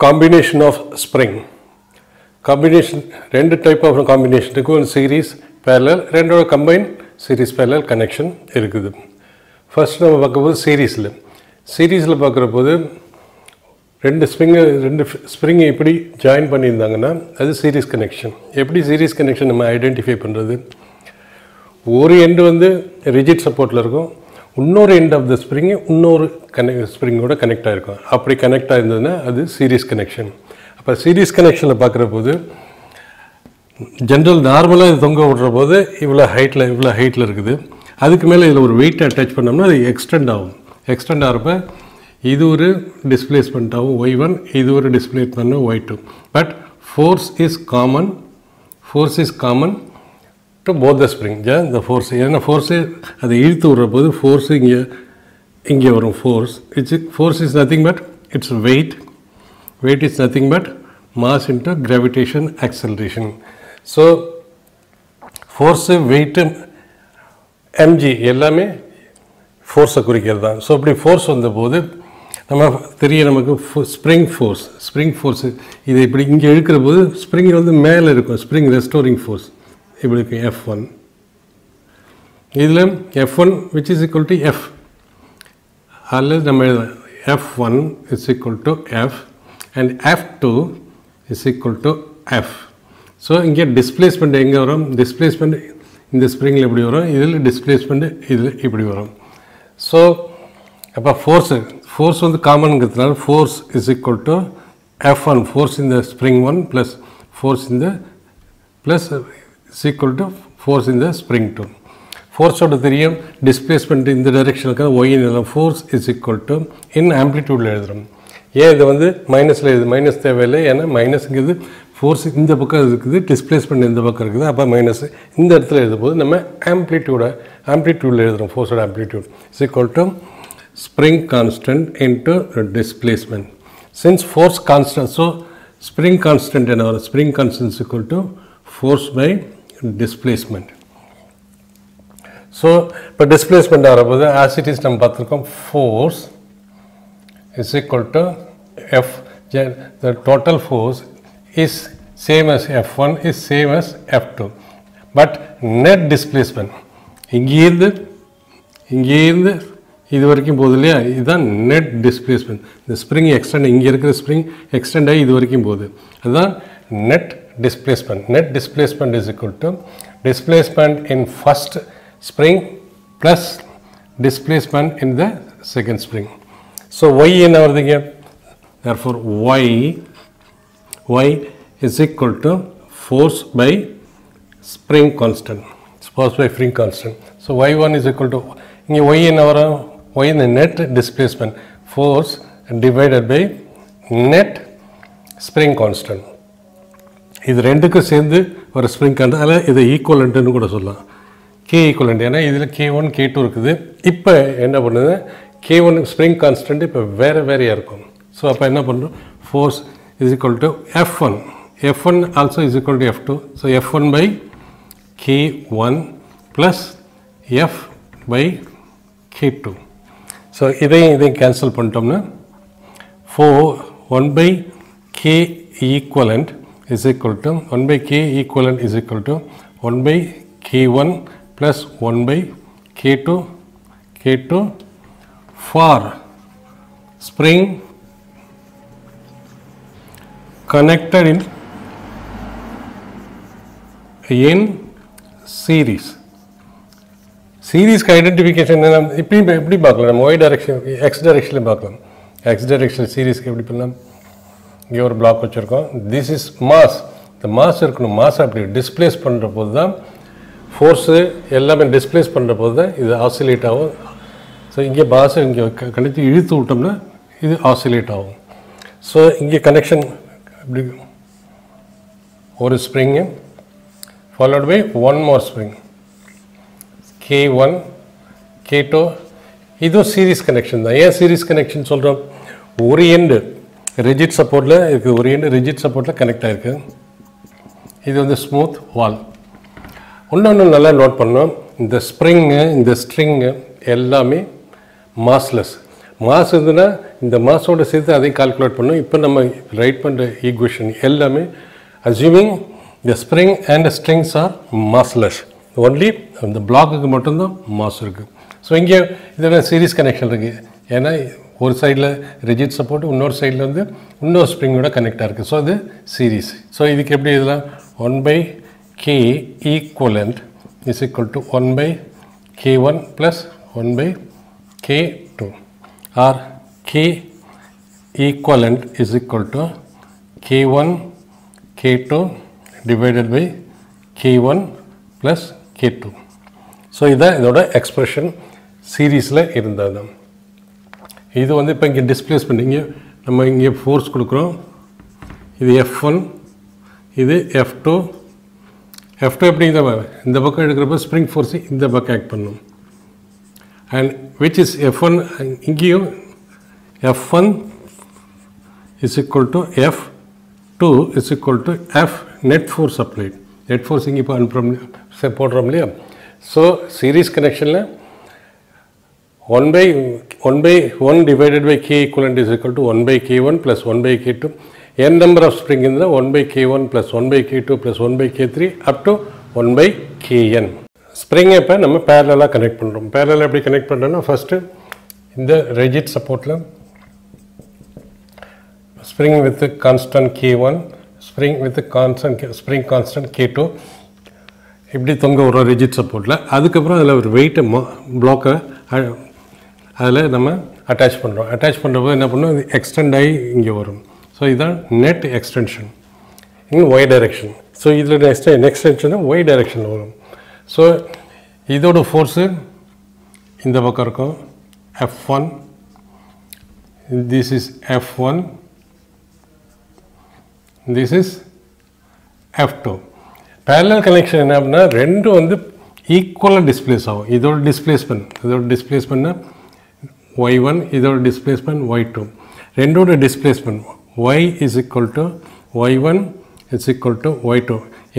Combination of spring. Combination, ரெண்டு type of combination இருக்கு. ஒரு series parallel, ரெண்டோட combine series parallel connection இருக்குது. First நம்ம பார்க்கும்போது சீரீஸில் பார்க்குற போது ரெண்டு ஸ்ப்ரிங்கை இப்படி ஜாயின் பண்ணியிருந்தாங்கன்னா அது சீரீஸ் கனெக்ஷன். எப்படி சீரீஸ் கனெக்ஷன் நம்ம ஐடென்டிஃபை பண்ணுறது? ஒரு எண்டு வந்து ரிஜிட் சப்போர்ட்டில் இருக்கும், இன்னொரு எண்ட் ஆஃப் த ஸ்ப்ரிங்கு இன்னொரு ஸ்ப்ரிங்கோட கனெக்ட் ஆகிருக்கும். அப்படி கனெக்ட் ஆகிருந்ததுன்னா அது சீரீஸ் கனெக்ஷன். அப்போ சீரீஸ் கனெக்ஷனில் பார்க்குற போது ஜென்ரல் நார்மலாக இது தொங்க விடுற போது இவ்வளோ ஹைட்டில் இருக்குது. அதுக்கு மேலே இதில் ஒரு வெயிட் அட்டாச் பண்ணோம்னா அது எக்ஸ்டெண்ட் ஆகும். எக்ஸ்டெண்ட் ஆகிறப்ப இது ஒரு டிஸ்பிளேஸ்மெண்ட் ஆகும் y1, இது ஒரு displacement y2. But force is common to both the spring. இந்த ஃபோர்ஸ் ஏன்னா ஃபோர்ஸு அதை இழுத்து விடுற போது ஃபோர்ஸு இங்கே வரும். Force is nothing but it's weight is nothing but mass into gravitation acceleration. So force weight mg எல்லாமே ஃபோர்ஸை குறிக்கிறது தான். ஸோ அப்படி ஃபோர்ஸ் வந்தபோது நமக்கு ஸ்ப்ரிங் ஃபோர்ஸு இது இப்படி இங்கே இழுக்கிற போது ஸ்ப்ரிங் வந்து மேலே இருக்கும். ஸ்ப்ரிங் ரெஸ்டோரிங் ஃபோர்ஸ் இப்படி இருக்கும் F1. இதில் F1 which is equal to F அல்லது நம்ம F1 is equal to F and F2 is equal to F. So இங்கே டிஸ்பிளேஸ்மெண்ட் எங்கே வரும்? டிஸ்பிளேஸ்மெண்ட் இந்த ஸ்ப்ரிங்கில் இப்படி வரும், இதில் டிஸ்பிளேஸ்மெண்ட் இதில் இப்படி வரும். ஸோ அப்போ ஃபோர்ஸ் வந்து காமனுங்கிறதுனால force is equal to F1, force இந்த ஸ்ப்ரிங் 1 ப்ளஸ் ஃபோர்ஸ் இந்த plus is equal to force இந்த ஸ்ப்ரிங் 2. ஃபோர்ஸோட தெரியும் டிஸ்பிளேஸ்மெண்ட் இந்த டைரெக்ஷனுக்கு ஒயின் எழுதும். Force is equal to in ஆம்ப்ளிடியூடில் எழுதுகிறோம். ஏன் இது வந்து மைனஸில் எழுது? மைனஸ் தேவையில்லை, ஏன்னா மைனஸுங்கிறது ஃபோர்ஸ் இந்த பக்கம் இருக்குது, டிஸ்பிளேஸ்மெண்ட் இந்த பக்கம் இருக்குது. அப்போ மைனஸ் இந்த இடத்துல எழுதும்போது நம்ம ஆம்ப்ளிடியூடில் எழுதுகிறோம். ஃபோர்ஸோட amplitude is equal to spring constant into displacement. Since force constant, so spring constant and our spring constant is equal to force by displacement. So for displacement ஆகும்போது as it is நம்ம பார்த்துருக்கோம் force is equal to F. The total force is same as F1 is same as F2, but net displacement இங்கேருந்து இது வரைக்கும் போகுது இல்லையா, இதுதான் net displacement. இந்த ஸ்ப்ரிங் எக்ஸ்டெண்ட் இங்கே இருக்கிற ஸ்ப்ரிங் எக்ஸ்டெண்ட் ஆகி இது வரைக்கும் போகுது, அதுதான் net displacement. Net displacement is equal to displacement in first spring plus displacement in the second spring. So y என்ன வருதுங்க? therefore y is equal to force by spring constant. Force by spring constant. So y1 is equal to இங்கே y என்ன வரும்? y இந்த net displacement force divided by net spring constant. இது ரெண்டுக்கும் சேர்ந்து ஒரு ஸ்ப்ரிங் கான்ஸ்டன்ட், அதில் இதை ஈக்குவலண்ட்டுன்னு கூட சொல்லலாம். k ஈக்குவலண்ட், ஏன்னா இதில் k1 k2 இருக்குது. இப்போ என்ன பண்ணுது? k1 ஸ்ப்ரிங் கான்ஸ்டன்ட் இப்போ வேறையாக இருக்கும். ஸோ அப்போ என்ன பண்ணுறோம்? Force is equal to F1 also is equal to F2. So F1 by k1 plus F by k2. So இதையும் கேன்சல் பண்ணிட்டோம்னா 1 by k equivalent is equal to 1 by k equivalent is equal to 1 by k1 plus 1 by k2 for spring connected in series. சீரீஸ்க்கு identification எப்படி பார்க்கலாம்? நம்ம Y direction X டைரெக்ஷனில் பார்க்கலாம். X direction சீரீஸ்க்கு எப்படி பண்ணலாம்? இங்கே ஒரு பிளாக் வச்சுருக்கோம். This is mass. இந்த மாஸ் இருக்கணும். மாஸ் அப்படி டிஸ்பிளேஸ் பண்ணுற போது தான் ஃபோர்ஸு எல்லாமே டிஸ்பிளேஸ் பண்ணுற போது தான் இது ஆசிலேட் ஆகும். ஸோ இங்கே மாஸை இங்கே கணித்து இழுத்து விட்டோம்னா இது ஆசிலேட் ஆகும். ஸோ இங்கே கனெக்ஷன் இப்படி ஒரு spring followed by one more spring k1 k2. இதுவும் சீரீஸ் கனெக்ஷன் தான். ஏன் சீரீஸ் கனெக்ஷன் சொல்கிறோம்? ஒரு எண்டு ரிஜிட் சப்போர்ட்டில் இருக்குது, ஒரு எண்டு ரிஜிட் சப்போர்ட்டில் கனெக்ட் ஆகிருக்கு. இது வந்து ஸ்மூத் வால். இன்னொன்று நல்லா நோட் பண்ணோம், இந்த ஸ்ப்ரிங்கு இந்த ஸ்ட்ரிங்கு எல்லாமே மாஸ்லெஸ். மாஸ் இருந்ததுன்னா இந்த மாஸோட சேர்த்து அதையும் கால்குலேட் பண்ணோம். இப்போ நம்ம ரைட் பண்ணுற ஈக்குவேஷன் எல்லாமே assuming the spring and strings R massless, only அந்த பிளாக்குக்கு மட்டும்தான் மாஸ் இருக்குது. ஸோ இங்கே இதோட சீரிஸ் கனெக்ஷன் இருக்குது. ஏன்னா ஒரு சைடில் ரிஜிட் சப்போர்ட், இன்னொரு சைடில் வந்து இன்னொரு ஸ்ப்ரிங்கோட கனெக்டாக இருக்குது. ஸோ அது சீரிஸ். ஸோ இதுக்கு எப்படி இதெல்லாம் 1/k equivalent is equal to 1/k1 plus 1/k2 or k equivalent is equal to k1 k2 divided by k1 plus k2. So இதான் இதோட எக்ஸ்பிரஷன் சீரீஸில் இருந்தது. இது வந்து இப்போ இங்கே டிஸ்பிளேஸ்மெண்ட், இங்கே நம்ம இங்கே ஃபோர்ஸ் கொடுக்குறோம். இது F1, இது F2. F2 எப்படி இந்த பக்கம் எடுக்கிறப்ப ஸ்ப்ரிங் ஃபோர்ஸ் இந்த பக்கம் ஆக்ட் பண்ணும். அண்ட் விச் இஸ் F1, இங்கேயும் F1 is equal to F2 is equal to F net force applied. Net force இங்கே இப்போ அனுப்புகிறோம் போடுறோம் இல்லையா. ஸோ சீரீஸ் கனெக்ஷனில் 1/1 divided by k equivalent is equal to 1/k1 plus 1/k2. n number of spring in the 1/k1 plus 1/k2 plus 1/k3 up to 1/kn. ஸ்ப்ரிங்கை இப்போ நம்ம பேரலாக connect பண்ணுறோம். பேரலாக எப்படி கனெக்ட் பண்ணுறோன்னா ஃபஸ்ட்டு இந்த ரிஜிட் சப்போர்ட்டில் spring with constant k1, spring with spring constant k2 இப்படி தொங்க ஒரு ரிஜிட் சப்போர்ட்டில். அதுக்கப்புறம் அதில் ஒரு வெயிட்டை பிளாக்கை அதில் நம்ம அட்டாச் பண்ணுறோம். அட்டாச் பண்ணுறப்போ என்ன பண்ணோம், இது எக்ஸ்டெண்ட் ஆகி இங்கே வரும். ஸோ இதுதான் நெட் எக்ஸ்டென்ஷன் இன் ஒய் டைரெக்ஷன். ஸோ இதில் எக்ஸ்டென்ஷன் ஒய் டைரெக்ஷனில் வரும். ஸோ இதோட ஃபோர்ஸு இந்த பக்கம் இருக்கும் F1, this is F1, this is F2. Parallel connection என்ன அப்படின்னா ரெண்டும் வந்து ஈக்குவலாக டிஸ்பிளேஸ் ஆகும். இதோட டிஸ்பிளேஸ்மெண்ட்னா y1, இதோட டிஸ்பிளேஸ்மெண்ட் y2. ரெண்டோட displacement y is equal to y1 is equal to y2.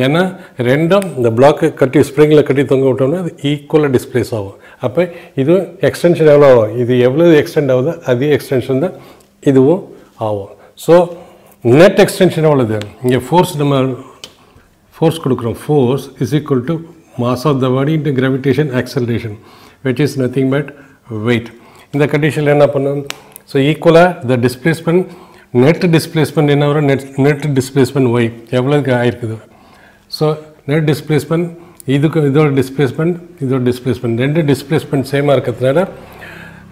ஏன்னா ரெண்டும் இந்த பிளாக்கு கட்டி ஸ்ப்ரிங்கில் கட்டி தொங்க விட்டோம்னா அது ஈக்குவலாக டிஸ்பிளேஸ் ஆகும். அப்போ இது எக்ஸ்டென்ஷன் எவ்வளோ ஆகும், இது எவ்வளோ எக்ஸ்டெண்ட் ஆகுதோ அதே எக்ஸ்டென்ஷன் தான் இதுவும் ஆகும். ஸோ நெட் எக்ஸ்டென்ஷன் எவ்வளோது, இங்கே ஃபோர்ஸ் நம்ம ஃபோர்ஸ் கொடுக்குறோம். Force is equal to mass of the body into gravitation acceleration which is nothing but weight. இந்த கண்டிஷனில் என்ன பண்ணும், ஸோ ஈக்குவலாக த டிஸ்பிளேஸ்மெண்ட் நெட் டிஸ்பிளேஸ்மெண்ட் என்ன வரும், நெட் டிஸ்பிளேஸ்மெண்ட் ஒய் எவ்வளோக்கு ஆயிருக்குது. ஸோ நெட் டிஸ்பிளேஸ்மெண்ட் இதோட டிஸ்பிளேஸ்மெண்ட் ரெண்டு டிஸ்பிளேஸ்மெண்ட் சேமாக இருக்கிறதுனால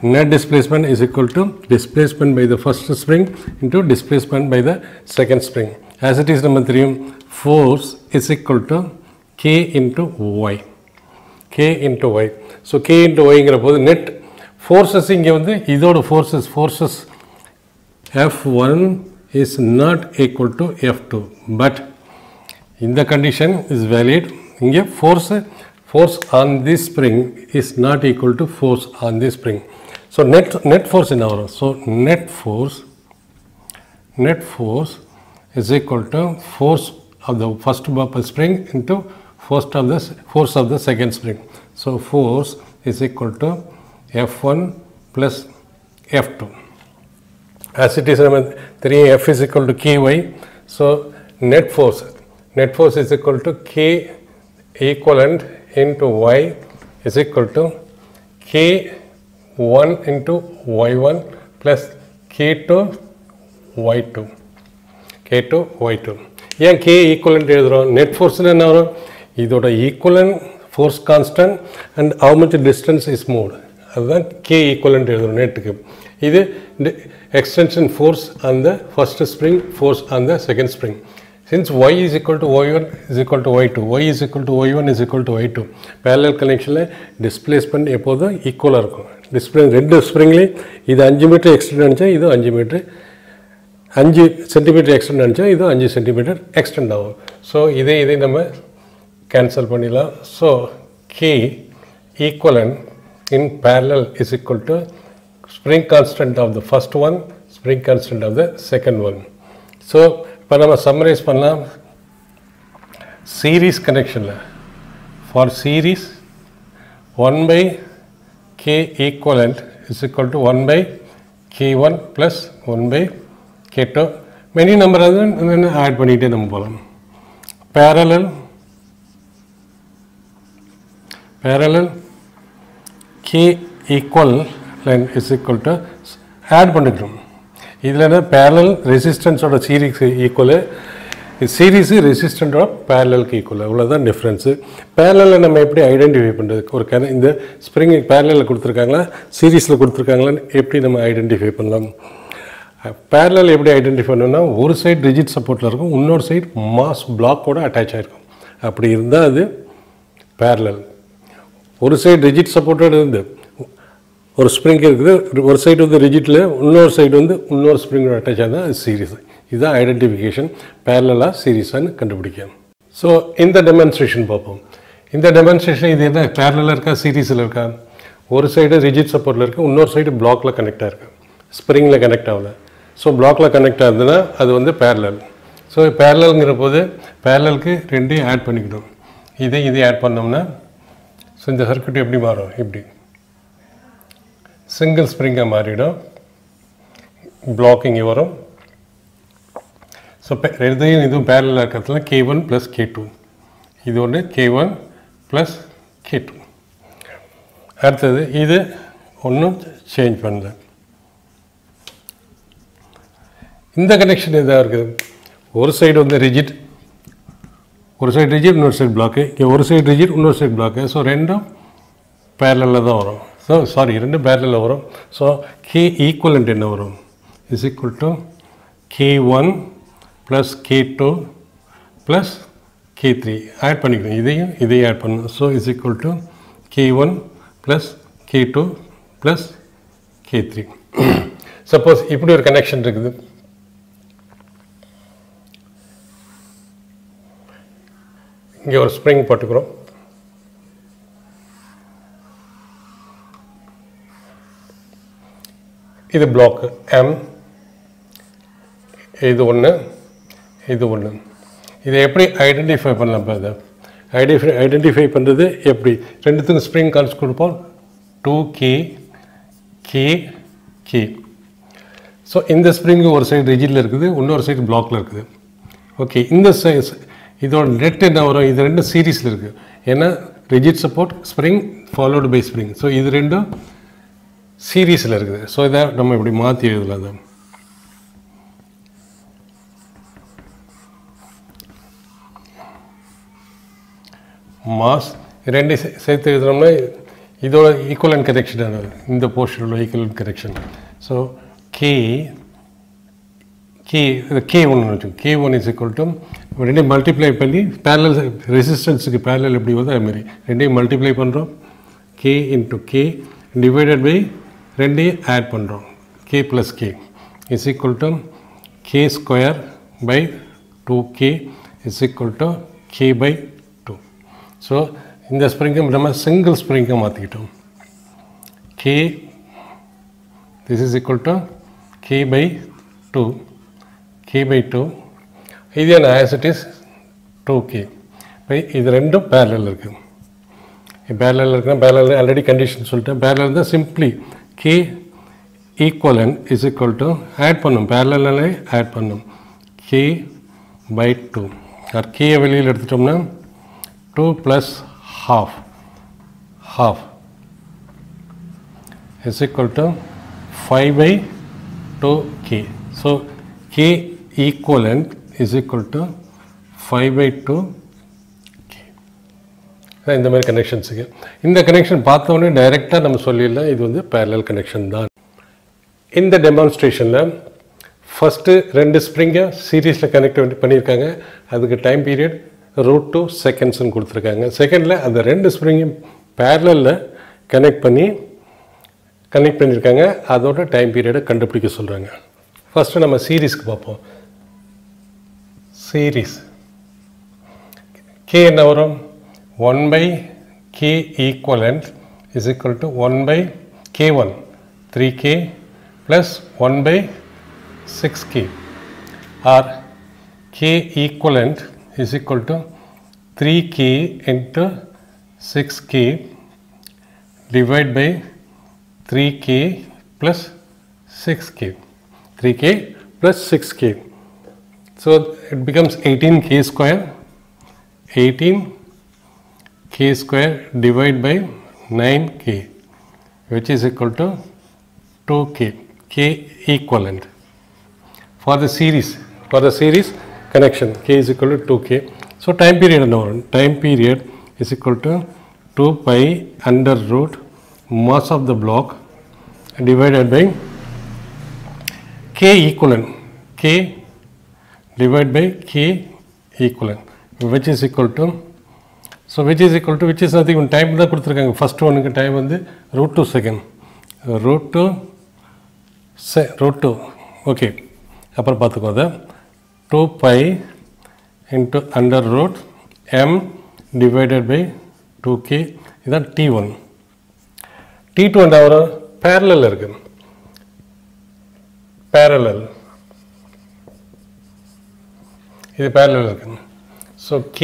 net displacement is equal to displacement by the first spring into displacement by the second spring. As it is நம்ம தெரியும் force is equal to k into y. k into y. So k into y ங்கிற போது net forces இங்கே வந்து இதோட forces F1 is not equal to F2, but in the condition is valid. இங்கே force on this spring is not equal to force on this spring. So net force in our, so net force is equal to force of the first spring into force of the second spring. So force is equal to F1 plus F2. As it is 3 F is equal to ky. So net force is equal to k equivalent into y is equal to k1 into y1 plus k2 y2. ஏன் k equivalent எழுதுகிறோம், net ஃபோர்ஸ்னு என்ன வரும், இதோட equivalent force constant and how much distance is moved, அதுதான் k equivalent எழுதுகிறோம் நெட்டுக்கு. இது extension force on the first spring, force on the second spring. Since y is equal to y1 is equal to y2, y is equal to y1 is equal to y2, parallel connectionல displacement எப்போதும் ஈக்குவலாக இருக்கும். ரெண்டு ஸ்ப்ரிங்லேயும் இது 5 metre extend ஆனிச்சா இது 5 metre 5 centimetre extend ஆனிச்சா இது 5 centimetre extend ஆகும். So இதை நம்ம கேன்சல் பண்ணிடலாம். So k equivalent in parallel is equal to spring constant of the first one, spring constant of the second one. So இப்போ நம்ம சம்மரைஸ் பண்ணலாம். சீரீஸ் கனெக்ஷனில் for series 1/k equivalent is equal to 1/k K1 plus 1 by K2. Many number add பண்ணிட்டே நம்ம போலாம். Parallel K equal line is equal to add பண்ணிக்கிறோம். இதில் parallel resistance ஓட series equal, series resistance ஓட parallel equal. அவ்வளோதான் difference. parallel நம்ம எப்படி ஐடென்டிஃபை பண்ணுறது? ஒரு இந்த ஸ்ப்ரிங் parallel கொடுத்துருக்காங்களா சீரீஸில் கொடுத்துருக்காங்களான்னு எப்படி நம்ம ஐடென்டிஃபை பண்ணலாம்? parallel எப்படி ஐடென்டிஃபை பண்ணணும்னா, ஒரு சைடு ரிஜிட் சப்போர்ட்டில் இருக்கும், இன்னொரு சைடு மாஸ் பிளாக்கோட அட்டாச் ஆகிருக்கும். அப்படி இருந்தால் அது parallel. ஒரு சைடு ரிஜிட் சப்போர்ட்டோடு இருந்து ஒரு ஸ்ப்ரிங் இருக்குது, ஒரு சைடு வந்து ரிஜிட்டில், இன்னொரு சைடு வந்து இன்னொரு ஸ்ப்ரிங்கோட அட்டாச் ஆகுது, அது சீரீஸ். இதுதான் ஐடென்டிஃபிகேஷன், பேரலாக சீரீஸான்னு கண்டுபிடிக்கும். ஸோ இந்த டெமான்ஸ்ட்ரேஷன் பார்ப்போம். இந்த டெமான்ஸ்ட்ரேஷன் இது என்ன, பேரலாக இருக்கா சீரீஸில் இருக்கா? ஒரு சைடு ரிஜிட் சப்போர்ட்டில் இருக்குது, இன்னொரு சைடு பிளாக்கில் கனெக்ட் ஆகிருக்கு, ஸ்ப்ரிங்கில் கனெக்ட் ஆகலை. ஸோ பிளாக்கில் கனெக்ட் ஆகுதுன்னா அது வந்து பேரலல். ஸோ பேரலல்ங்கிற போது பேரலலுக்கு ரெண்டையும் ஆட் பண்ணிக்கணும். இதை ஆட் பண்ணோம்னா ஸோ இந்த சர்க்யூட் எப்படி மாறும்? இப்படி சிங்கிள் ஸ்ப்ரிங்காக மாறிடும், பிளாக் இங்கே வரும். ஸோ இதுவும் பேரலாக இருக்கிறதுல K1 + K2, இது ஒன்று K1 + K2. அடுத்தது இது ஒன்றும் சேஞ்ச் பண்ணல. இந்த கனெக்ஷன் இதாக இருக்குது, ஒரு சைடு வந்து ரிஜிட், ஒரு சைடு ரிஜிட், இன்னொரு சைடு பிளாக்கு, இங்கே ஒரு சைடு ரிஜிட், இன்னொரு சைடு பிளாக்கு. ஸோ ரெண்டும் பேரலில் தான் வரும். ஸோ ரெண்டும் பேரலில் வரும். ஸோ K ஈக்குவலண்ட் என்ன வரும்? Is equal to K1 + K2 + K3 add பண்ணிக்கணும். இதையும் ஆட் பண்ணணும். So is equal to K1 + K2 + K3. Suppose இப்படி ஒரு கனெக்ஷன் இருக்குது, இங்கே ஒரு ஸ்ப்ரிங் போட்டுக்கிறோம், இது பிளாக் M, இது ஒன்று, இது ஒன்று. இதை எப்படி ஐடென்டிஃபை பண்ணலாம்? இப்போ இதை ஐடென்டிஃபை பண்ணுறது எப்படி? ரெண்டுத்துக்கும் ஸ்ப்ரிங் கான்ஸ் கொடுப்போம், 2K K K. ஸோ இந்த ஸ்ப்ரிங்கு ஒரு சைடு ரிஜிட்டில் இருக்குது, இன்னொரு சைடு பிளாக்கில் இருக்குது. ஓகே, இந்த இதோட நெட் என்ன வரும்? இது ரெண்டும் சீரீஸில் இருக்குது. ஏன்னா rigid support spring followed by spring. So இது ரெண்டும் சீரீஸில் இருக்குது. ஸோ இதை நம்ம இப்படி மாற்றி எழுதலாம். தான் மாஸ் ரெண்டு சேர்த்து எழுதுனோம்னா இதோட ஈக்குவலன்ட் கரெக்ஷன் ஆனது, இந்த போர்ஷனோட ஈக்குவலன்ட் கரெக்ஷன். ஸோ K1 வச்சுக்கோங்க. K1 இஸ் ஈக்குவல் டு ரெண்டையும் மல்டிப்ளை பண்ணி பேரலல் ரெசிஸ்டன்ஸுக்கு பேரலல் எப்படி வருதோ அதுமாரி ரெண்டையும் மல்டிப்ளை பண்ணுறோம். K × K டிவைடட் பை ரெண்டையும் ஆட் பண்ணுறோம். K + K is equal to K² / 2K is equal to K/2. So இந்த ஸ்ப்ரிங்கை நம்ம சிங்கிள் ஸ்ப்ரிங்கை மாற்றிக்கிட்டோம். K this is equal to K/2, K/2. இது என்ன? As it is 2K. இப்போ இது ரெண்டும் பேரலல் இருக்குது. பேரலல் இருக்குன்னா பேரலல் ஆல்ரெடி கண்டிஷன் சொல்லிட்டேன். பேரலல் இருந்தால் simply K equivalent is equal to add பண்ணும், பேரலல்லே ஆட் பண்ணும், K/2. K வெளியில் எடுத்துட்டோம்னா 2 + half is equal to 5/2K. So K equivalent is equal to 5/2K. இந்த மாதிரி கனெக்ஷன்ஸுக்கு இந்த கனெக்ஷன் பார்த்தோன்னே டைரெக்டாக நம்ம சொல்லிடலாம் இது வந்து பேரலல் கனெக்ஷன் தான். இந்த டெமான்ஸ்ட்ரேஷனில் ஃபஸ்ட்டு ரெண்டு ஸ்ப்ரிங்கை சீரீஸில் கனெக்ட் பண்ணியிருக்காங்க. அதுக்கு டைம் பீரியட் √2 செகண்ட்ஸ்ன்னு கொடுத்துருக்காங்க. செகண்டில் அந்த ரெண்டு ஸ்ப்ரிங்கையும் பேரலில் கனெக்ட் பண்ணியிருக்காங்க. அதோட டைம் பீரியடை கண்டுபிடிக்க சொல்கிறாங்க. ஃபஸ்ட்டு நம்ம சீரீஸ்க்கு பார்ப்போம். சீரீஸ் K என்ன வரும்? 1/K equivalent is equal to 1/K1 3K plus 1/6K, or K equivalent is equal to 3K into 6K divided by 3K plus 6k. 3k plus 6k. So it becomes 18k square. 18k square divided by 9k, which is equal to 2k. K equivalent. For the series connection, k is equal to 2k. So time period is equal to 2 pi under root mass of the block divided by k equivalent. K divided by k equivalent, which is equal to, which is nothing. Time da kuduthirukanga. First one ku time vandu root 2 second. Root 2 okay. அப்புறம் பார்த்துக்கோங்க. 2 pi into under root m divided by 2k. இதுதான் t1. t2 and our parallel இருக்கு. Parallel. இது parallel இருக்கு. So k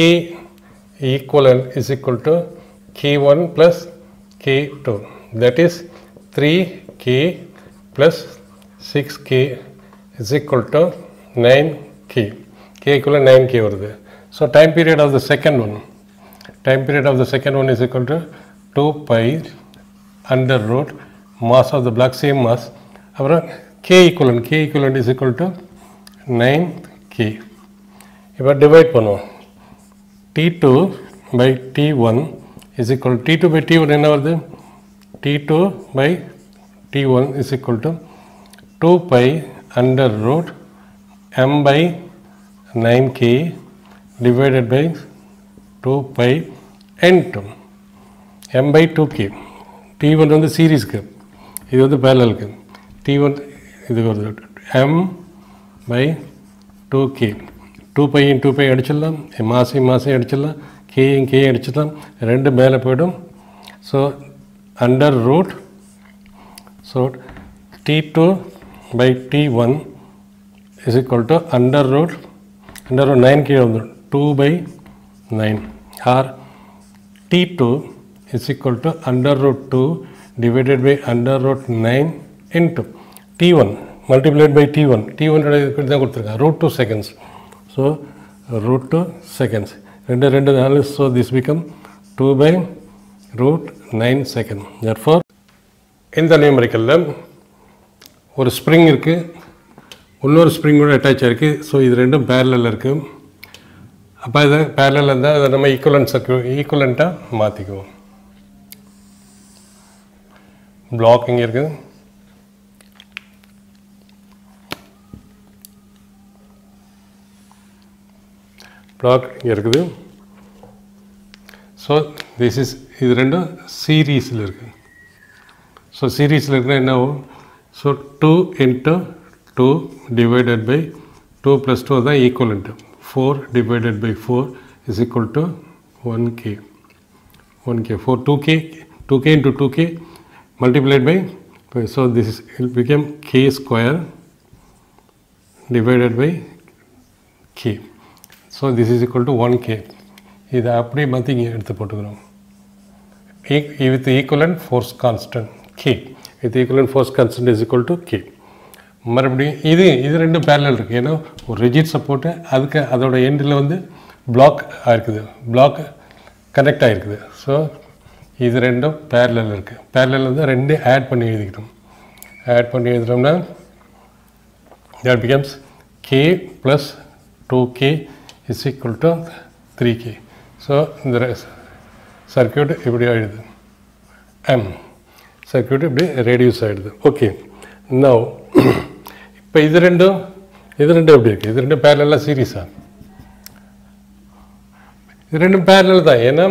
equivalent is equal to k1 plus k2. That is 3k plus 6k is equal to 9k. K equivalent 9k வருது. So time period of the second one is equal to 2 pi under root mass of the block, same mass. அப்புறம் k equivalent is equal to 9k. இப்போ divide பண்ணுவோம். t2 by t1 is equal to t2 by t1 என்ன வருது? t2 by t1 is equal to 2 pi under root m by 9k divided by 2 pi n2 m by 2k. t1 வந்து சீரிஸ்க்கு, இது வந்து பேரலலுக்கு. t1 இது வருது m by 2k. 2 pi in 2 pi அடிச்சிடலாம், மாசையும் அடிச்சிடலாம், k அடிச்சிடலாம், ரெண்டு மேலே போய்டும். So under root, so t2 by t1 is equal to under root 9k வந்து 2 by 9, or t2 is equal to under root 2 divided by under root 9 into t1 multiplied by t1 தான் கொடுத்துருக்காங்க root 2 seconds. So root 2 seconds. ரெண்டு 4. So this become 2 by root 9 second. Therefore இந்த நியூமரிக்கல்ல ஒரு spring இருக்குது, இன்னொரு ஸ்ப்ரிங்கோட attach ஆகிருக்கு. So இது ரெண்டும் பேரலில் இருக்குது. அப்போ இது பேரலில் இருந்தால் அதை நம்ம ஈக்குவலண்ட்டாக மாற்றிக்குவோம். பிளாக் இங்கே இருக்குது, பிளாக் இங்கே இருக்குது. ஸோ இது ரெண்டும் சீரீஸில் இருக்குது. ஸோ சீரீஸில் இருக்குன்னா என்ன ஆகும்? So 2 into 2 divided by 2 plus 2 is equivalent. 4 divided by 4 is equal to 1k. 4 2k into 2k multiplied by, so this is, it became k square divided by k. So this is equal to 1k. இதை அப்படியே மாற்றி இங்கே எடுத்து போட்டுக்கிறோம். with equivalent force constant k. with equivalent force constant is equal to k. மறுபடியும் இது ரெண்டும் parallel இருக்குது. ஏன்னா ஒரு ரிஜிட் சப்போர்ட்டு, அதுக்கு அதோட எண்டில் வந்து பிளாக் ஆகிருக்குது, பிளாக் கனெக்ட் ஆகிருக்குது. ஸோ இது ரெண்டும் பேரலல் இருக்குது. பேரலல் வந்து ரெண்டு ஆட் பண்ணி எழுதிட்டோம்னா that becomes k plus 2k is equal to 3k. So இந்த சர்க்யூட் இப்படி ஆகிடுது. சர்க்யூட் இப்படி ரெடியூஸ் ஆகிடுது. ஓகே, நவ் இப்போ இது ரெண்டும் எப்படி இருக்குது? இது ரெண்டும் பேரலாக சீரீஸாக? இது ரெண்டும் பேரல் தான். ஏன்னா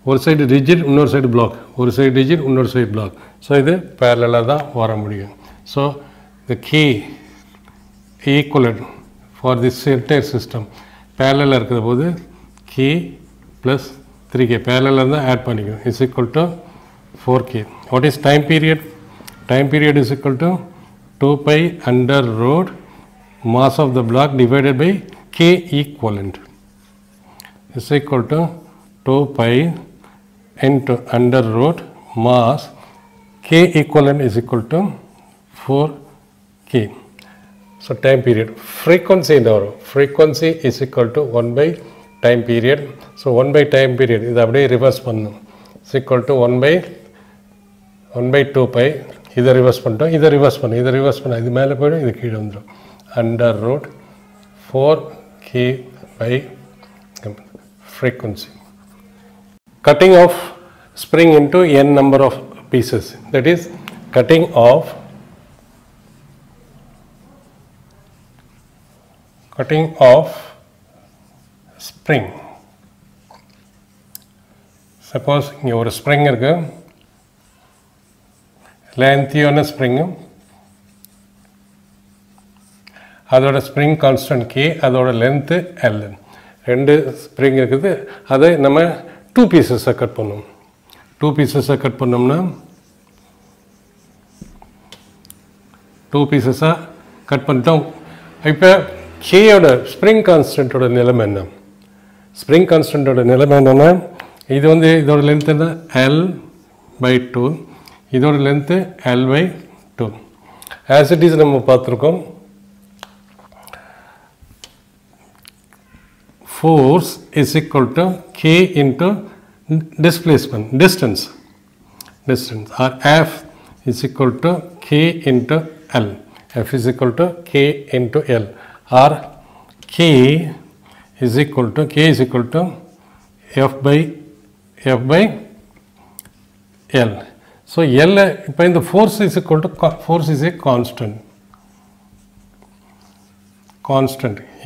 ஒரு சைடு ரிஜிட், இன்னொரு சைடு பிளாக், ஒரு சைடு ரிஜிட், இன்னொரு சைடு பிளாக். ஸோ இது பேரலாக தான் வர முடியும். So the K equivalent for this entire system பேரலாக இருக்கிற போது கே ப்ளஸ் 3k பேரலாக தான் ஆட் பண்ணிக்கணும். Is equal to 4k. What is time period? Time period is equal to 2 pi under root mass of the block divided by k equivalent is equal to 2 pi into under root mass k equivalent is equal to 4 key. So time period. Frequency in our frequency is equal to 1 by time period. So 1 by time period is abde reverse pannum. Is equal to 1 by 2 pi. Either reverse pannum, either reverse pannum, either reverse pannum. Idu mele poidum, idu keela vandrum. Under root 4 k by frequency. Cutting of spring into n number of pieces. That is cutting of spring. Suppose இங்க ஒரு spring இருக்கு. lengthiயான spring. அதோட spring constant k, அதோட length l. ரெண்டு spring இருக்குது. அதை நம்ம 2 pieces cut பண்ணோம். 2 pieces கட் பண்ணோம்னா 2 pieces கட் பண்ணிட்டோம். இப்போ k ஓட spring constant ஓட நிலைமை என்ன? spring constant ஓட நிலைமை என்னன்னா இது வந்து இதோட length என்ன l by 2, இதோட length l by 2. as it is நம்ம பார்த்திருக்கோம். force is equal to k into displacement, distance, or F is equal to k into L. F is equal to k into L, or k is equal to F by L. So L, இப்போ இந்த force is equal to force is a constant.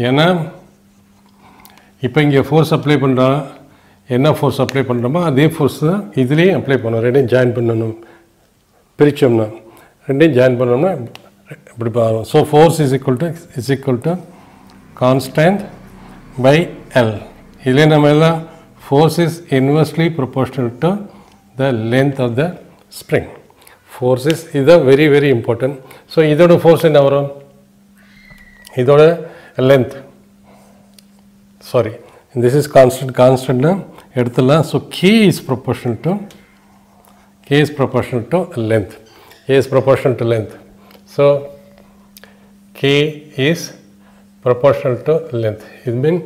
ஏன்னா இப்போ இங்கே force apply பண்ணுறோம், என்ன force apply பண்ணுறோமோ அதே force தான் இதுலேயும் அப்ளை பண்ணணும். ரெண்டையும் ஜாயின் பண்ணணும், பிரித்தோம்னா ரெண்டையும் ஜாயின் பண்ணோம்னா இப்படி பாருவோம். So force is equal to constant by L. இதிலே நம்ம எல்லாம் force is inversely proportional to the length of the spring. Force is இதுதான் வெரி வெரி இம்பார்ட்டன்ட். ஸோ இதோட ஃபோர்ஸ் என்ன வரும்? இதோட length, sorry, this is constant எடுத்துலாம். so k is proportional to length. So k is proportional to length. it means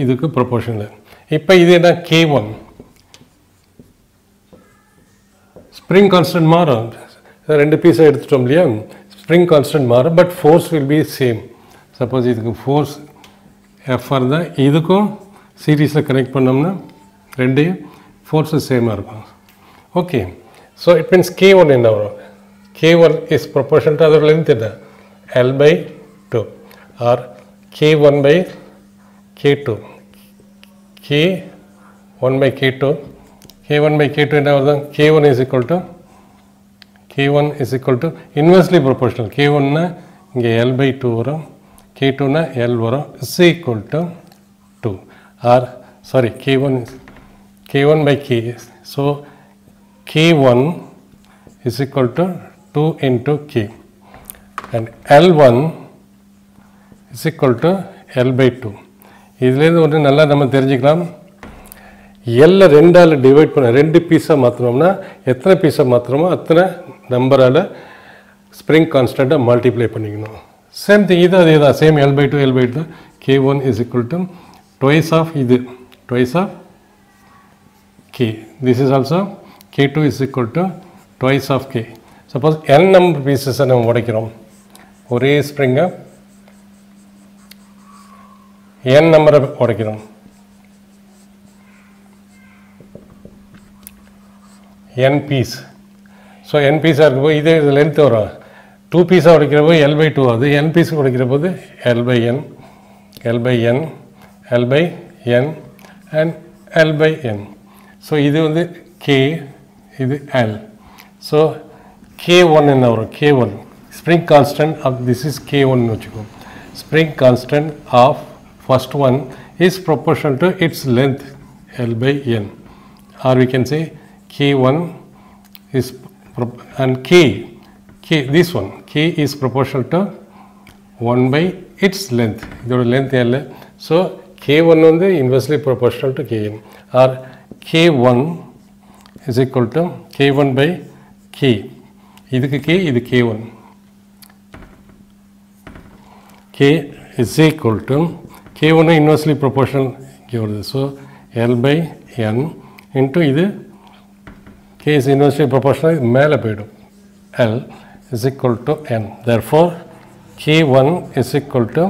இதுக்கு proportional. இப்போ இது என்ன k1 spring constant மாறும். ரெண்டு பீஸை எடுத்துட்டோம் இல்லையா, spring constant மாறும், but force will be same. suppose இதுக்கு force F இருந்தால் இதுக்கும் சீரீஸில் கனெக்ட் பண்ணோம்னா ரெண்டையும் ஃபோர்ஸஸ் சேமாக இருக்கும். Okay, so it means k1 என்ன வரும்? k1 இஸ் ப்ரொபோர்ஷனல் டு அதோட லென்த் என்ன l by 2, or k1 by k2. k1 by k2 என்ன வருது? k1 is equal to inversely proportional. k1னா இங்கே l by 2 வரும், k2 na L வரும், is equal to 2, or sorry, k1 by k. So k1 is equal to 2 into k, and L1 is equal to L by 2. இதிலேருந்து ஒன்று நல்லா நம்ம தெரிஞ்சுக்கலாம். L ரெண்டால் divide பண்ண, ரெண்டு பீஸாக மாற்றினோம்னா எத்தனை பீஸாக மாற்றுறோமோ அத்தனை நம்பரால் ஸ்ப்ரிங் கான்ஸ்டண்ட்டை மல்டிப்ளை பண்ணிக்கணும். Same thing, either same L by 2, k1 is equal to twice of k. This is also k2 is equal to twice of k. Suppose n number pieces நம்ம உடைக்கிறோம், ஒரே ஸ்ப்ரிங்கை n நம்பரை உடைக்கிறோம். n piece. So n பீஸாக இருக்கும்போது இதே length வரும். 2 பீஸாக உடைக்கிற போது L by 2 ஆகுது, n பீஸுக்கு உடைக்கிற போது L by n and L by n. So இது வந்து k, இது L. ஸோ k1 என்ன வரும்? k1 spring constant of this is k1 வச்சுக்கோம். Spring constant of first one is proportional to its length L by n, or we can say k1 is and k this one k is proportional to 1 by its length. இதோட length L. so k1 வந்து inversely proportional to kn, or k1 is equal to k1 by k. இதுக்கு k, இது k1. K is equal to K1 inversely proportional here. So L by N into இது K is inversely proportional மேலே போயிடும். L is equal to N. Therefore K1 is equal to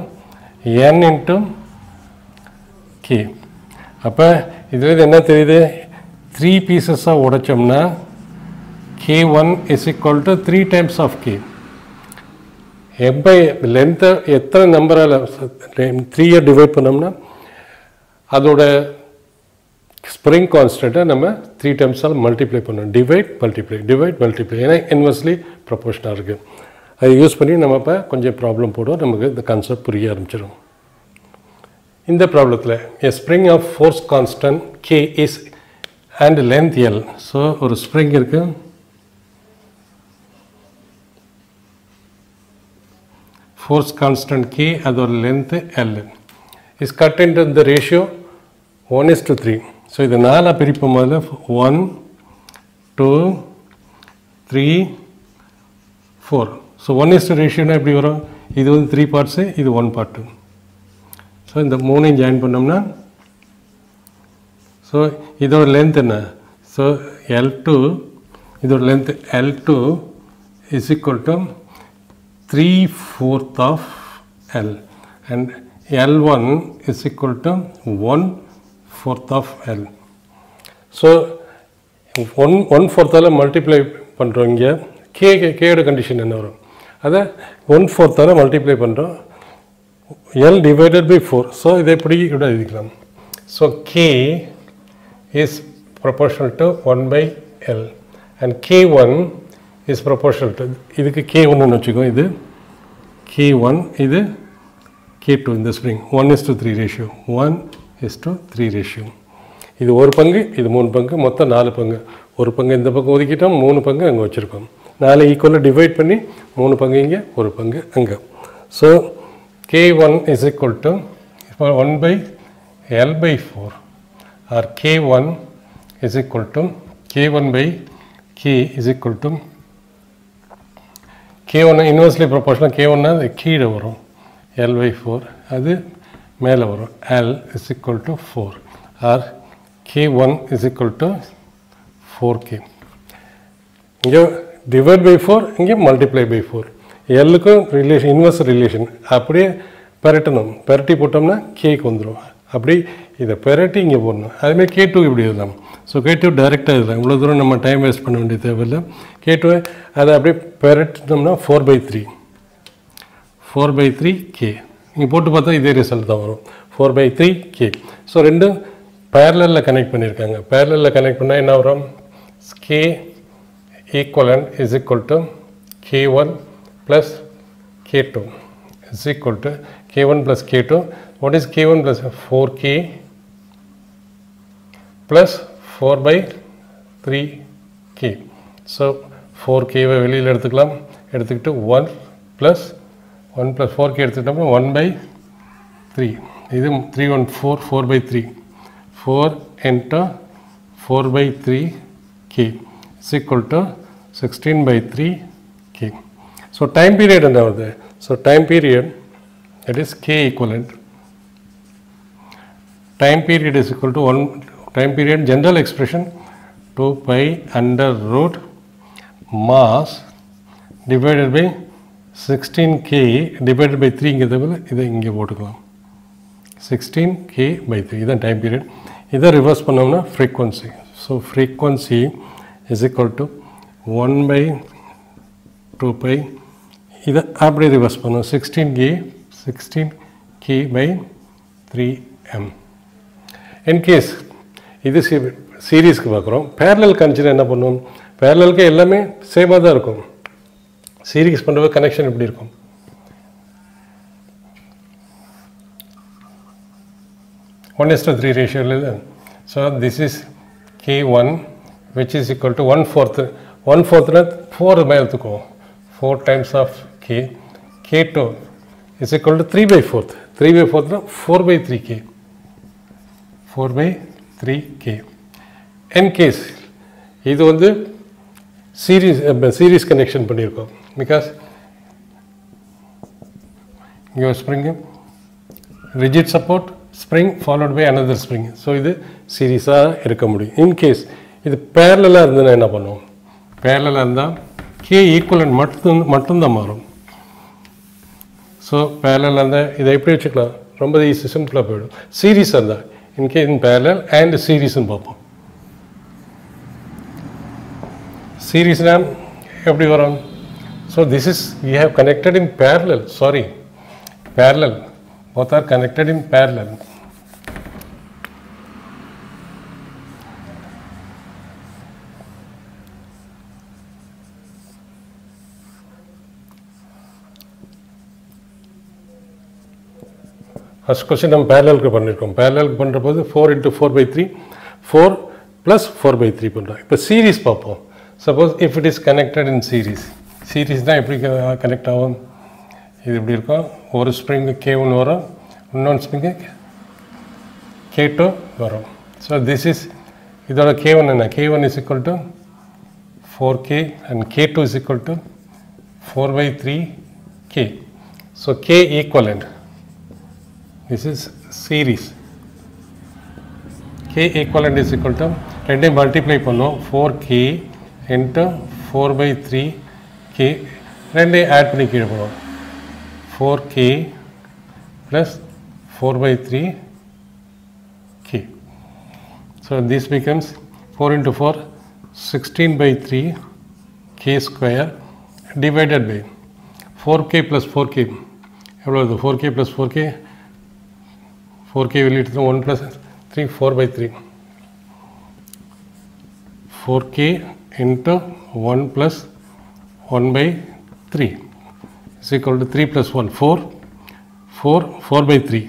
N into K. அப்போ இதுவே என்ன தெரியுது, 3 பீசஸாக உடைச்சோம்னா K1 is equal to 3 times of K. லென்த்தை எத்தனை நம்பரால் 3 டிவைட் பண்ணோம்னா அதோட ஸ்ப்ரிங் கான்ஸ்டண்ட்டை நம்ம 3 டைம்ஸால் மல்டிப்ளை பண்ணணும். டிவைட் மல்டிப்ளை ஏன்னா இன்வெர்ஸ்லி ப்ரொபோர்ஷனாக இருக்குது. அதை யூஸ் பண்ணி நம்ம இப்போ கொஞ்சம் ப்ராப்ளம் போடுவோம், நமக்கு இந்த கான்செப்ட் புரிய ஆரம்பிச்சிடும். இந்த ப்ராப்ளத்தில் a spring of force constant K is and length L. So ஒரு ஸ்ப்ரிங் இருக்குது, force constant K, அதோட length L is cut into the ratio 1:3. So இது 4 பிரிப்போம். போது 1 2 3 4. ஸோ 1:3 ரேஷியோனா எப்படி வரும், இது வந்து 3 பார்ட்ஸு, இது 1 பார்ட்டு. ஸோ இந்த 3ஐயும் ஜாயின் பண்ணோம்னா ஸோ இதோட லென்த் என்ன, ஸோ L2 இதோட length L2 is equal to 3/4 of L and L1 is equal to 1/4 of L. So 1/4 multiply பண்ணுறோம். இங்கே கேயோட கண்டிஷன் என்ன வரும், அதை 1/4 மல்டிப்ளை பண்ணுறோம். L divided by 4. ஸோ இதை எப்படி இப்படி எழுதிக்கலாம். So K is proportional to 1/L and K1 is proportional to, இதுக்கு K1 வச்சுக்கோ, இது K1, இது K2. இந்த ஸ்ப்ரிங் 1:3 ரேஷியோ, 1:3 ரேஷியோ. இது ஒரு பங்கு, இது 3 பங்கு, மொத்தம் 4 பங்கு. ஒரு பங்கு இந்த பக்கம் ஒதுக்கிட்டோம், 3 பங்கு அங்கே வச்சுருக்கோம். 4 ஈக்குவலாக டிவைட் பண்ணி 3 பங்கு இங்கே, ஒரு பங்கு அங்கே. So K1 is equal to 1/L/4 or K1 is equal to K1/K is equal to K1 inversely proportional. K1 அது கீழே வரும், L/4 அது மேலே வரும், L is equal to 4 or K1 is equal to 4K. இங்கே டிவைட் பை 4, இங்கே multiply by 4. எல்லுக்கும் relation, inverse relation அப்படியே பெரட்டணும். பெரட்டி போட்டோம்னா கேக்கு வந்துடும். அப்படி இதை பெரட்டி இங்கே போடணும். அதுமாதிரி K2 இப்படி எழுதலாம். ஸோ K2 டைரெக்டாக எழுதலாம். இவ்வளோ தூரம் நம்ம டைம் வேஸ்ட் பண்ண வேண்டிய தேவையில்லை. K2 அதை அப்படியே பெரட்டினோம்னா 4/3K. நீங்கள் போட்டு பார்த்தா இதே ரிசல்ட் தான் வரும், 4/3K. ஸோ ரெண்டும் பேரலில் கனெக்ட் பண்ணியிருக்காங்க. பேரலில் கனெக்ட் பண்ணால் என்ன வரும், K equivalent is equal to K1 plus K2 is equal to K1 plus K2. What is K1 plus 4K plus 4/3K. So 4K வெளியில் எடுத்துக்கலாம். எடுத்துக்கிட்டு 1 plus 4K எடுத்துக்கிட்டோம்னா 1/3. இது 3 1 4, 4/3. 4 into 4/3K is equal to 16/3K. So time period என்ன வருது, so time period, that is K equivalent. Time period is equal to 1, time period general expression 2 pi under root mass divided by 16K divided by 3. இதை இங்கே போட்டுக்கலாம், 16K/3. இதுதான் time period. இதை reverse பண்ணோம்னா frequency. So frequency is equal to 1/2 pi. இதை அப்படி reverse பண்ணோம், 16K/3m. In case இது சீரீஸ்க்கு பார்க்குறோம். பேரலல் கன்சிடர் என்ன பண்ணுவோம், பேரலலுக்கு எல்லாமே சேமாக தான் இருக்கும். சீரீஸ் பண்ணுறது கனெக்ஷன் எப்படி இருக்கும், 1:3 ratio. So this is K1 which is equal to 1/4. 1/4 4 மேலே எடுத்துக்கோ, 4 times of K. K2 is equal to 3/4. 3/4 4/3K. 4/3K. In case இது வந்து சீரீஸ் கனெக்ஷன் பண்ணியிருக்கோம். பிகாஸ் இங்கே ஒரு spring, rigid support, spring followed by another spring. So இது சீரீஸாக இருக்க முடியும். இன்கேஸ் இது பேரலாக இருந்ததுன்னா என்ன பண்ணுவோம்? பேரலாக இருந்தால் கே ஈக்குவலன்ட் மட்டும்தான் மாறும். ஸோ பேரலாக இருந்தால் இதை எப்படி வச்சுக்கலாம்? ரொம்ப ஈஸி, சிம்பிளாக போயிடும். சீரீஸாக இருந்தால் இன்கேஸ் இன் பேரலல் அண்ட் சீரீஸ்ன்னு பார்ப்போம். சீரீஸ்னால் எப்படி வரும்? So this is we have connected in parallel, parallel, both are connected in parallel. First question நம்ம பேரலலுக்கு பண்ணியிருக்கோம். பேரலலுக்கு பண்ணுற போது 4 × 4/3, 4 + 4/3 பண்ணுறோம். இப்போ சீரீஸ் பார்ப்போம். Suppose if it is connected in series தான் எப்படி கனெக்ட் ஆகும்? இது எப்படி இருக்கும்? ஒரு ஸ்ப்ரிங்கு K1 வரும், இன்னொன்று ஸ்ப்ரிங்கு K2 வரும். ஸோ திஸ் இஸ் இதோட K1 என்ன? K1 is equal to 4K and K2 is equal to 4/3K. So K equivalent. This is series. K equivalent is equal to ரெண்டையும் மல்டிப்ளை பண்ணோம். 4K into 4/3K ரெண்டையும் add பண்ணி கீழே போடுவோம். 4K plus 4/3K. So this becomes 4 × 4 16/3K square divided by 4K plus 4K. எவ்வளோ இது? 4K plus 4K, 4K வெளியிட்டு 1 plus 3, 4/3. 4K into 1 plus 1/3 is equal to 3 plus 1, 4. 4/3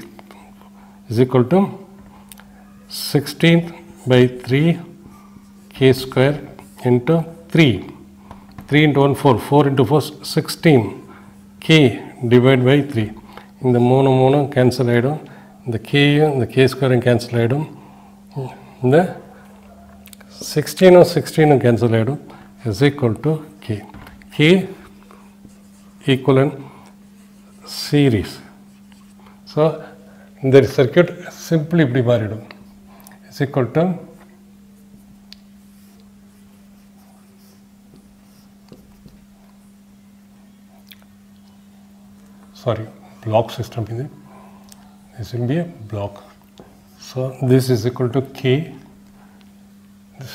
is equal to 16/3K square into 3. 3 into 1, 4. 4 into 4, 16K divided by 3. இந்த மூணு cancel ஆகிடும். இந்த கேயும் இந்த K ஸ்கொயரும் cancel ஆகிடும். இந்த 16 கேன்சல் ஆகிடும். Is equal to K. K equivalent series. So இந்த circuit simply இப்படி மாறிடும். Is equal to block system. This will be a block. So this is equal to K, this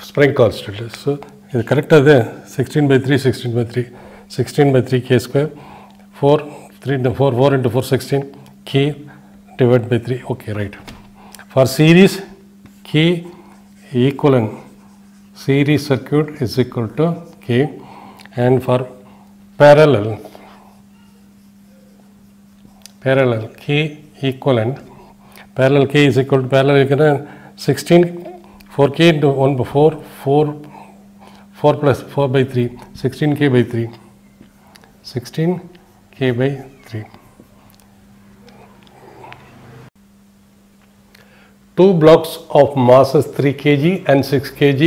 spring constant. So இது கரெக்டாக இது 16/3 16/3K square, 4 into 4 16 K divided by 3. Okay, right. For series, K equivalent series circuit is equal to K, and for parallel K equivalent, parallel K is equal to parallel 16, 4K into 1 by 4 plus 4/3, 16K/3, 16K/3. Two blocks of masses 3 kg and 6 kg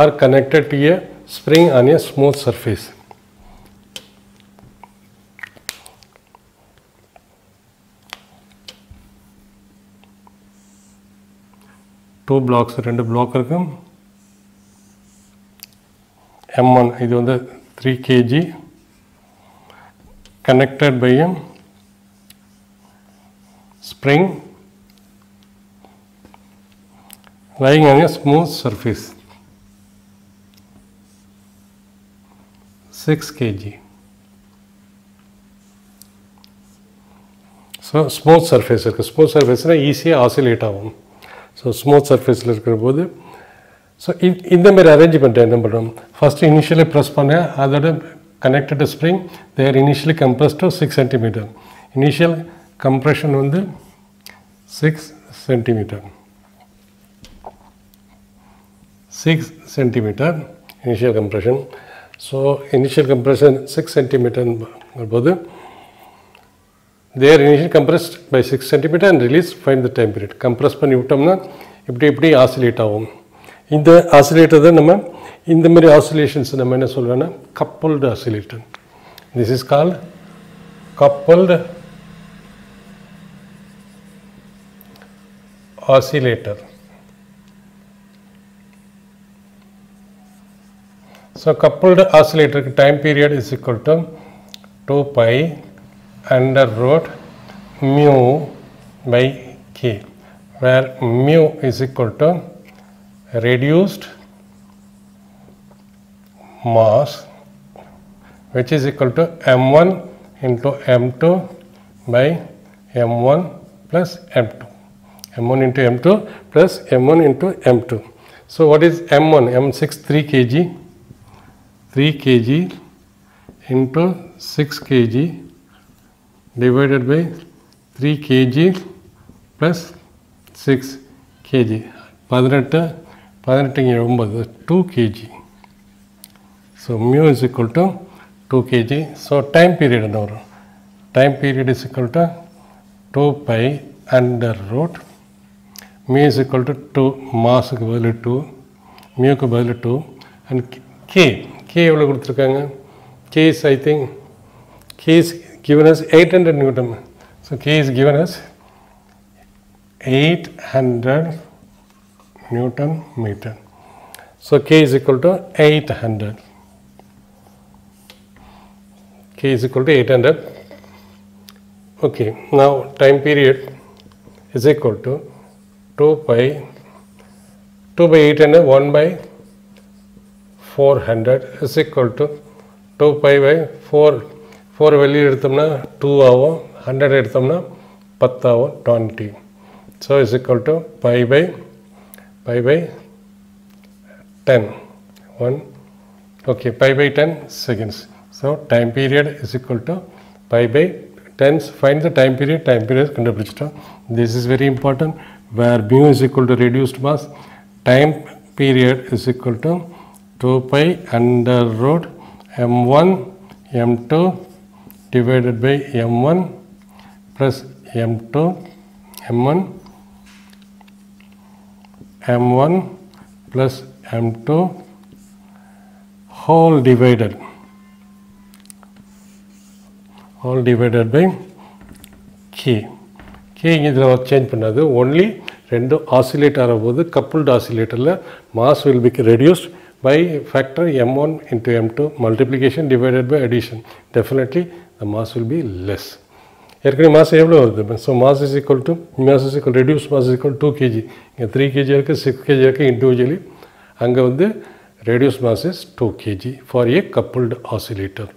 are connected to a spring on a smooth surface. Two blocks, ரெண்டு black இருக்கும். M1 இது வந்து 3 kg connected by a spring lying on a smooth surface, 6 kg. So smooth surface இருக்கு. Smooth சர்ஃபேஸ்னா ஈஸியாக oscillate ஆகும். So smooth சர்ஃபேஸில் இருக்கிற போது ஸோ இந்த மாதிரி அரேஞ்ச்மெண்ட் என்ன பண்ணுறோம்? ஃபஸ்ட்டு இனிஷியலி ப்ரெஸ் பண்ண அதோட connected spring there initially compress to 6 cm. Initial compression வந்து 6 cm. 6 cm initial compression. So initial compression 6 cm போது they are initially compressed by 6 cm and release. Find the time period. Compress பண்ணி விட்டோம்னா இப்படி oscillate ஆகும். இந்த oscillator தான் நம்ம இந்த மாதிரி ஆசிலேஷன்ஸ் நம்ம என்ன சொல்கிறோன்னா coupled oscillator. This is called coupled oscillator. So coupled oscillator time period is equal to 2 pi under root mu by k, where mu is equal to reduced mass, which is equal to m1 into m2 by m1 plus m2. m1 into m2 plus m1 into m2. So what is m1? m6 3 kg. 3 kg into 6 kg divided by 3 kg plus 6 kg. 18 2 kg. So mu is equal to 2 kg. So time period now. Time period is equal to 2 pi under root mu is equal to 2, mass க்கு பதிலா 2, mu க்கு பதிலா 2, and k எவ்வளவு கொடுத்திருக்காங்க? K is, I think, K is given as 800 Newton. So K is given as 800 Newton meter. So K is equal to 800. K is equal to 800. Okay, now time period is equal to 2 by 800, 1 by 400 is equal to 2 pi by 4. 4 வெளியே எடுத்தோம்னா 2 ஆகும், 100 எடுத்தோம்னா 10 ஆகும், 20. So is equal to pi by 10. 1. Okay, pi by 10 seconds. So time period is equal to pi by 10. Find the time period. Time period கண்டுபிடிச்சிட்டோம். This is very important. Where mu is equal to reduced mass, time period is equal to 2 pi under root m1 m2 divided by m1 plus m2 m1 plus m2 whole divided by k. K இதில் change பண்ணாது, only ரெண்டு oscillate ஆகும்போது coupled ஆசிலேட்டரில் mass will be reduced by factor m1 into m2 multiplication divided by addition. Definitely the mass will be less. ஏற்கனவே mass எவ்வளோ வருது? So mass is equal to reduced mass is equal to 2 kg. இங்கே 3 kg இருக்குது, 6 kg இருக்குது individually. அங்கே வந்து reduced mass is 2 kg for a coupled oscillator.